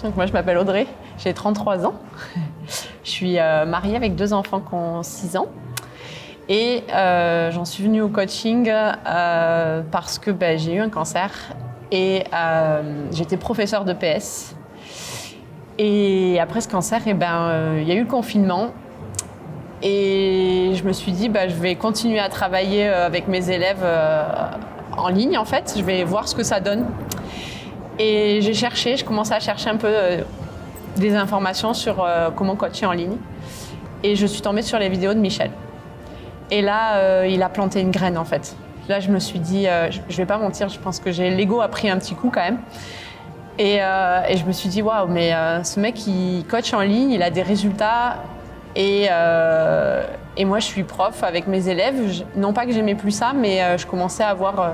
Donc moi, je m'appelle Audrey, j'ai 33 ans. Je suis mariée avec 2 enfants qui ont 6 ans. Et j'en suis venue au coaching parce que j'ai eu un cancer et j'étais professeure de PS. Et après ce cancer, il y a eu le confinement. Et je me suis dit, je vais continuer à travailler avec mes élèves en ligne, en fait. Je vais voir ce que ça donne. Et je commençais à chercher un peu des informations sur comment coacher en ligne. Et je suis tombée sur les vidéos de Michel. Et là, il a planté une graine, en fait. Là, je me suis dit, je vais pas mentir, je pense que l'ego a pris un petit coup quand même. Et je me suis dit, waouh, mais ce mec, il coach en ligne, il a des résultats. Et moi, je suis prof avec mes élèves. Non pas que j'aimais plus ça, mais je commençais à voir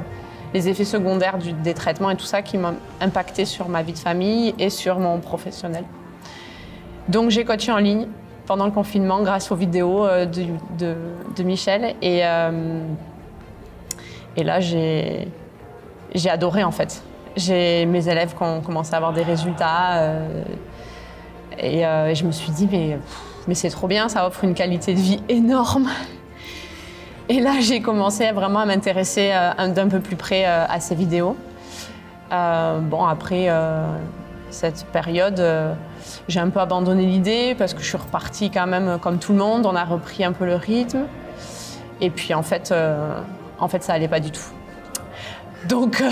les effets secondaires des traitements et tout ça qui m'ont impacté sur ma vie de famille et sur mon professionnel. Donc, j'ai coaché en ligne pendant le confinement grâce aux vidéos de Michel. Et là, j'ai adoré, en fait. J'ai mes élèves qui ont commencé à avoir des résultats. Et je me suis dit, mais c'est trop bien, ça offre une qualité de vie énorme. Et là, j'ai commencé vraiment à m'intéresser d'un peu plus près à ces vidéos. Après cette période, j'ai un peu abandonné l'idée parce que je suis repartie quand même comme tout le monde. On a repris un peu le rythme. Et puis en fait, ça allait pas du tout. Donc,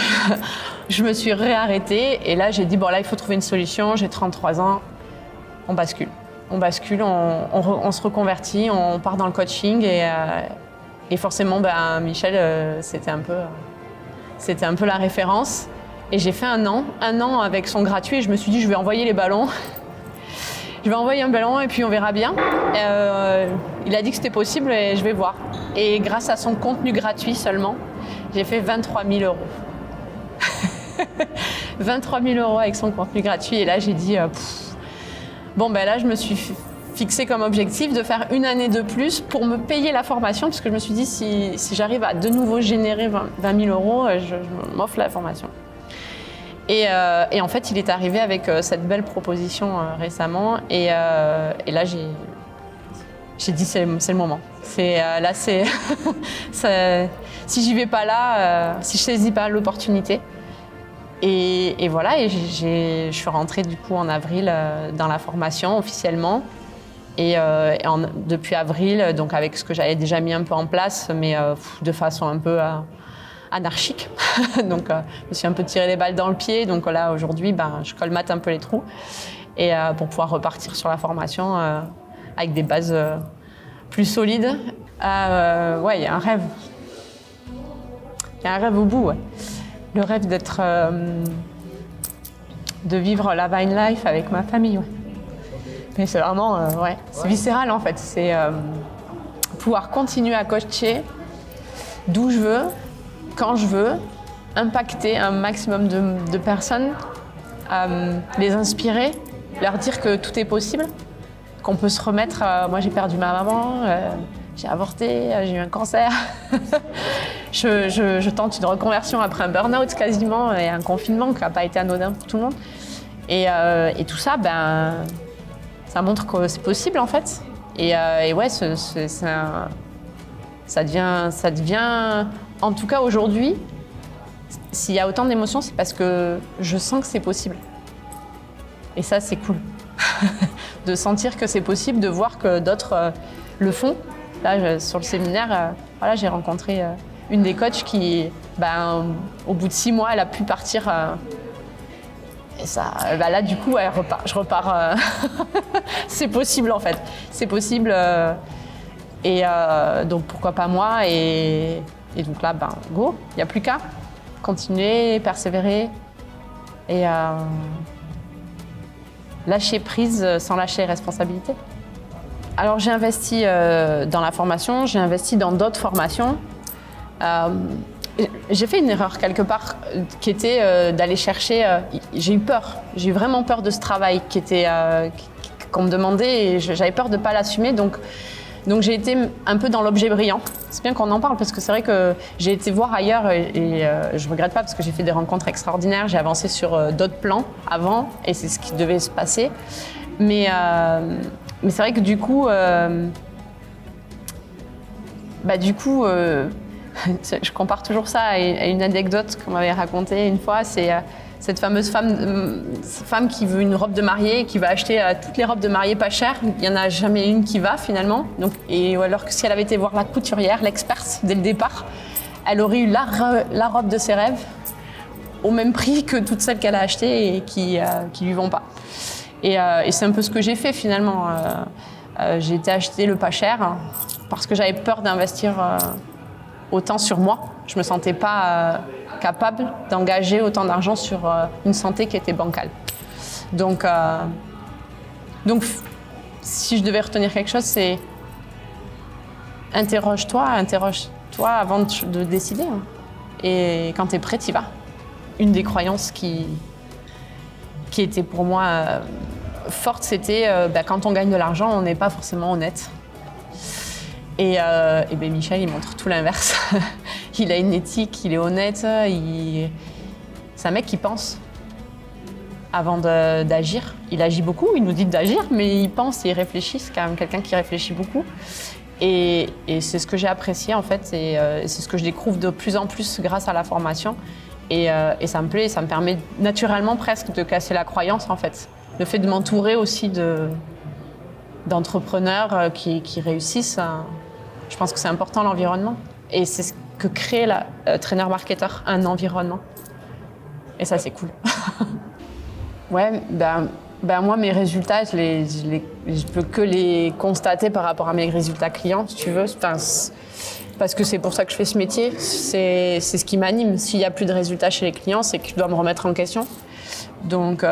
je me suis réarrêtée. Et là, j'ai dit, là, il faut trouver une solution. J'ai 33 ans, on bascule. On bascule, on se reconvertit, on part dans le coaching et forcément, Michel, c'était un peu la référence. Et j'ai fait un an avec son gratuit et je me suis dit, je vais envoyer les ballons. Je vais envoyer un ballon et puis on verra bien. Il a dit que c'était possible et je vais voir. Et grâce à son contenu gratuit seulement, j'ai fait 23 000 euros. 23 000 euros avec son contenu gratuit et là, j'ai dit... là, je me suis fixé comme objectif de faire une année de plus pour me payer la formation, parce que je me suis dit, si j'arrive à de nouveau générer 20 000 euros, je m'offre la formation. Et en fait, il est arrivé avec cette belle proposition récemment, et là, j'ai dit, c'est le moment. Là, si j'y vais pas là, si je saisis pas l'opportunité, et voilà, et je suis rentrée du coup en avril dans la formation officiellement. Et depuis avril, donc avec ce que j'avais déjà mis un peu en place, mais de façon un peu anarchique. Donc je me suis un peu tiré les balles dans le pied. Donc là, aujourd'hui, je colmate un peu les trous et pour pouvoir repartir sur la formation avec des bases plus solides. Il y a un rêve. Il y a un rêve au bout, ouais. Le rêve de vivre la Vine Life avec ma famille, ouais. Mais c'est vraiment, c'est viscéral en fait. C'est pouvoir continuer à coacher d'où je veux, quand je veux, impacter un maximum de personnes, les inspirer, leur dire que tout est possible, qu'on peut se remettre. Moi, j'ai perdu ma maman. J'ai avorté, j'ai eu un cancer. je tente une reconversion après un burn-out quasiment et un confinement qui n'a pas été anodin pour tout le monde. Et tout ça, ça montre que c'est possible en fait. Et ouais, ça devient, en tout cas aujourd'hui, s'il y a autant d'émotions, c'est parce que je sens que c'est possible. Et ça, c'est cool. De sentir que c'est possible, de voir que d'autres le font. Là, sur le séminaire, j'ai rencontré une des coachs qui, au bout de 6 mois, elle a pu partir. Et ça, là, du coup, je repars. C'est possible, en fait. C'est possible. Et donc, pourquoi pas moi et donc là, go. Il n'y a plus qu'à continuer, persévérer et lâcher prise sans lâcher responsabilité. Alors j'ai investi dans la formation, j'ai investi dans d'autres formations. J'ai fait une erreur quelque part qui était d'aller chercher. J'ai eu vraiment peur de ce travail qu'on me demandait et j'avais peur de ne pas l'assumer. Donc Donc j'ai été un peu dans l'objet brillant. C'est bien qu'on en parle parce que c'est vrai que j'ai été voir ailleurs et je regrette pas parce que j'ai fait des rencontres extraordinaires. J'ai avancé sur d'autres plans avant et c'est ce qui devait se passer. Mais c'est vrai que du coup, je compare toujours ça à une anecdote qu'on m'avait racontée une fois. C'est cette fameuse femme qui veut une robe de mariée et qui va acheter toutes les robes de mariée pas chères. Il n'y en a jamais une qui va finalement. Alors que si elle avait été voir la couturière, l'experte dès le départ, elle aurait eu la robe de ses rêves au même prix que toutes celles qu'elle a achetées et qui lui vont pas. Et c'est un peu ce que j'ai fait finalement. J'ai été acheter le pas cher parce que j'avais peur d'investir autant sur moi. Je me sentais pas capable d'engager autant d'argent sur une santé qui était bancale. Donc, si je devais retenir quelque chose, c'est interroge-toi avant de décider. Hein. Et quand tu es prêt, tu y vas. Une des croyances qui était pour moi forte, c'était quand on gagne de l'argent, on n'est pas forcément honnête. Et Michel, il montre tout l'inverse. Il a une éthique, il est honnête, c'est un mec qui pense avant d'agir. Il agit beaucoup, il nous dit d'agir, mais il pense et il réfléchit. C'est quand même quelqu'un qui réfléchit beaucoup. Et c'est ce que j'ai apprécié en fait, et c'est ce que je découvre de plus en plus grâce à la formation. Et ça me plaît, ça me permet naturellement presque de casser la croyance en fait. Le fait de m'entourer aussi d'entrepreneurs qui réussissent, je pense que c'est important l'environnement. Et c'est ce que crée traîneur-marketeur, un environnement. Et ça, c'est cool. Ouais, moi, mes résultats, je peux que les constater par rapport à mes résultats clients, si tu veux. Parce que c'est pour ça que je fais ce métier. C'est ce qui m'anime. S'il n'y a plus de résultats chez les clients, c'est que je dois me remettre en question. Donc,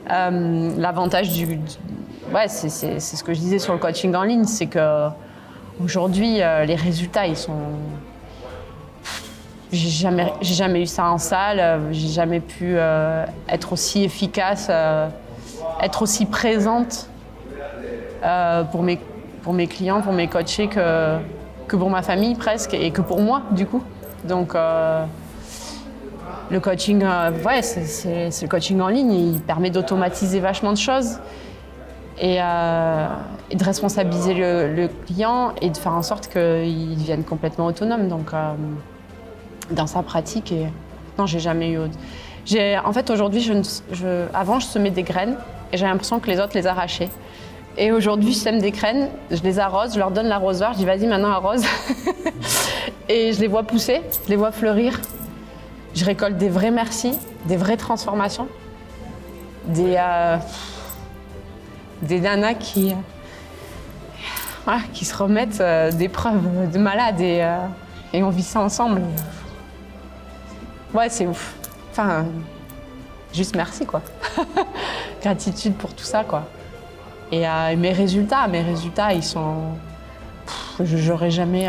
l'avantage c'est ce que je disais sur le coaching en ligne, c'est que aujourd'hui, les résultats, ils sont... J'ai jamais eu ça en salle, j'ai jamais pu être aussi efficace, être aussi présente pour mes clients, pour mes coachés que pour ma famille presque, et que pour moi du coup. Donc le coaching, c'est le coaching en ligne, il permet d'automatiser vachement de choses. Et de responsabiliser le client et de faire en sorte qu'il devienne complètement autonome dans sa pratique. Et non, j'ai jamais eu... En fait, aujourd'hui, avant, je semais des graines et j'avais l'impression que les autres les arrachaient. Et aujourd'hui, je sème des graines, je les arrose, je leur donne l'arrosoir, je dis vas-y, maintenant arrose. Et je les vois pousser, je les vois fleurir. Je récolte des vrais merci, des vraies transformations, des nanas qui se remettent d'épreuves de malades et on vit ça ensemble. Ouais, c'est ouf. Enfin, juste merci, quoi. Gratitude pour tout ça, quoi. Et mes résultats, ils sont... J'aurais jamais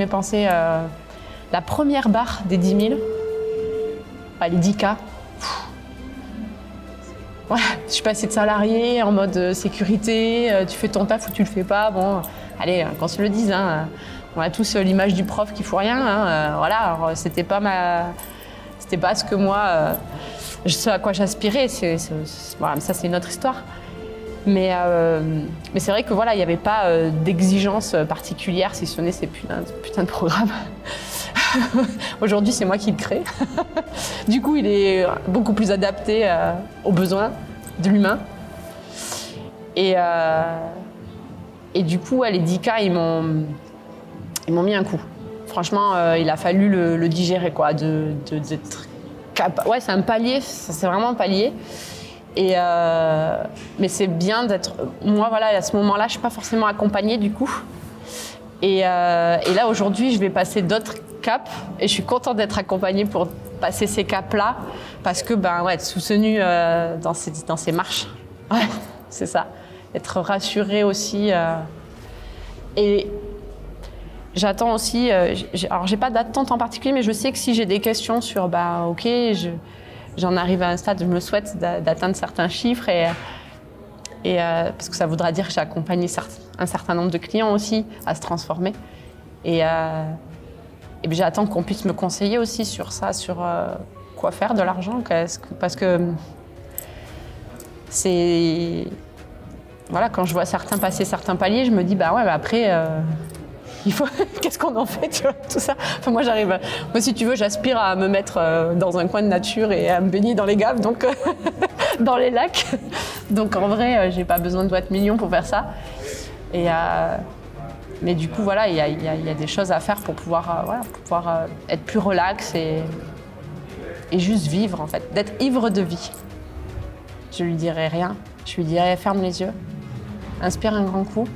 pensé... la première barre des 10 000, les 10K, ouais, je suis passée de salarié en mode sécurité, tu fais ton taf ou tu le fais pas, bon, allez, qu'on se le dise, hein, on a tous l'image du prof qui fout rien, hein, voilà, alors c'était pas ce que moi, ce à quoi j'aspirais, voilà, ça c'est une autre histoire. Mais c'est vrai que voilà, il n'y avait pas d'exigence particulière si ce n'est ces putains de programmes. Aujourd'hui, c'est moi qui le crée. Du coup, il est beaucoup plus adapté aux besoins de l'humain. Et du coup, les 10K, ils m'ont mis un coup. Franchement, il a fallu le digérer, quoi. Ouais, c'est un palier, c'est vraiment un palier. Mais c'est bien d'être... Moi, voilà, à ce moment-là, je ne suis pas forcément accompagnée, du coup. Et là, aujourd'hui, je vais passer d'autres caps. Et je suis contente d'être accompagnée pour passer ces caps-là. Parce que, être soutenue dans ces marches. Ouais, c'est ça. Être rassurée aussi. Et j'attends aussi... alors, j'ai pas d'attente en particulier, mais je sais que si j'ai des questions sur, j'en arrive à un stade, je me souhaite d'atteindre certains chiffres parce que ça voudra dire que j'ai accompagné un certain nombre de clients aussi à se transformer. Et puis j'attends qu'on puisse me conseiller aussi sur ça, sur quoi faire de l'argent. Parce que c'est... Voilà, quand je vois certains passer certains paliers, je me dis, bah ouais, bah après, il faut... Qu'est-ce qu'on en fait, tu vois, tout ça. Enfin, moi, moi, si tu veux, j'aspire à me mettre dans un coin de nature et à me baigner dans les gaves, donc dans les lacs. Donc en vrai, j'ai pas besoin de boîte million pour faire ça. Mais du coup, voilà, il y a des choses à faire pour pouvoir, être plus relax et juste vivre, en fait, d'être ivre de vie. Je lui dirais rien. Je lui dirais ferme les yeux, inspire un grand coup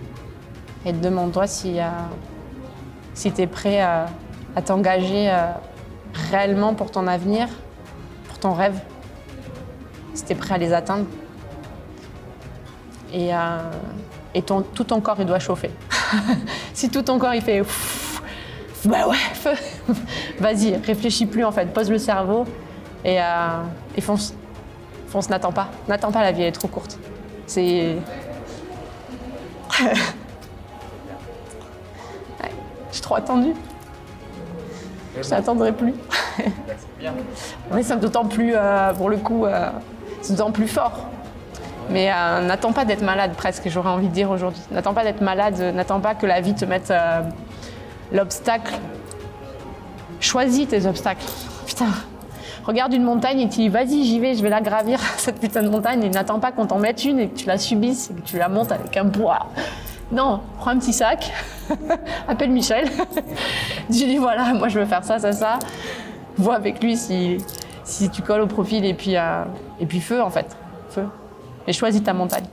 et demande-toi si tu es prêt à t'engager réellement pour ton avenir, pour ton rêve, si tu es prêt à les atteindre. Et tout ton corps, il doit chauffer. Si tout ton corps, il fait bah ouais, vas-y, réfléchis plus en fait, pose le cerveau et fonce. Fonce, n'attends pas, la vie elle est trop courte. C'est... Ouais, j'ai trop attendu. Je n'attendrai plus. Mais c'est d'autant plus, pour le coup, c'est d'autant plus fort. Mais n'attends pas d'être malade presque, j'aurais envie de dire aujourd'hui. N'attends pas d'être malade, n'attends pas que la vie te mette l'obstacle. Choisis tes obstacles. Putain. Regarde une montagne et tu dis vas-y, j'y vais, je vais la gravir, cette putain de montagne, et n'attends pas qu'on t'en mette une et que tu la subisses et que tu la montes avec un poids. Non, prends un petit sac, appelle Michel, dis-lui voilà, moi je veux faire ça, ça, ça. Vois avec lui si tu colles au profil et puis feu en fait, feu. Et choisis ta montagne.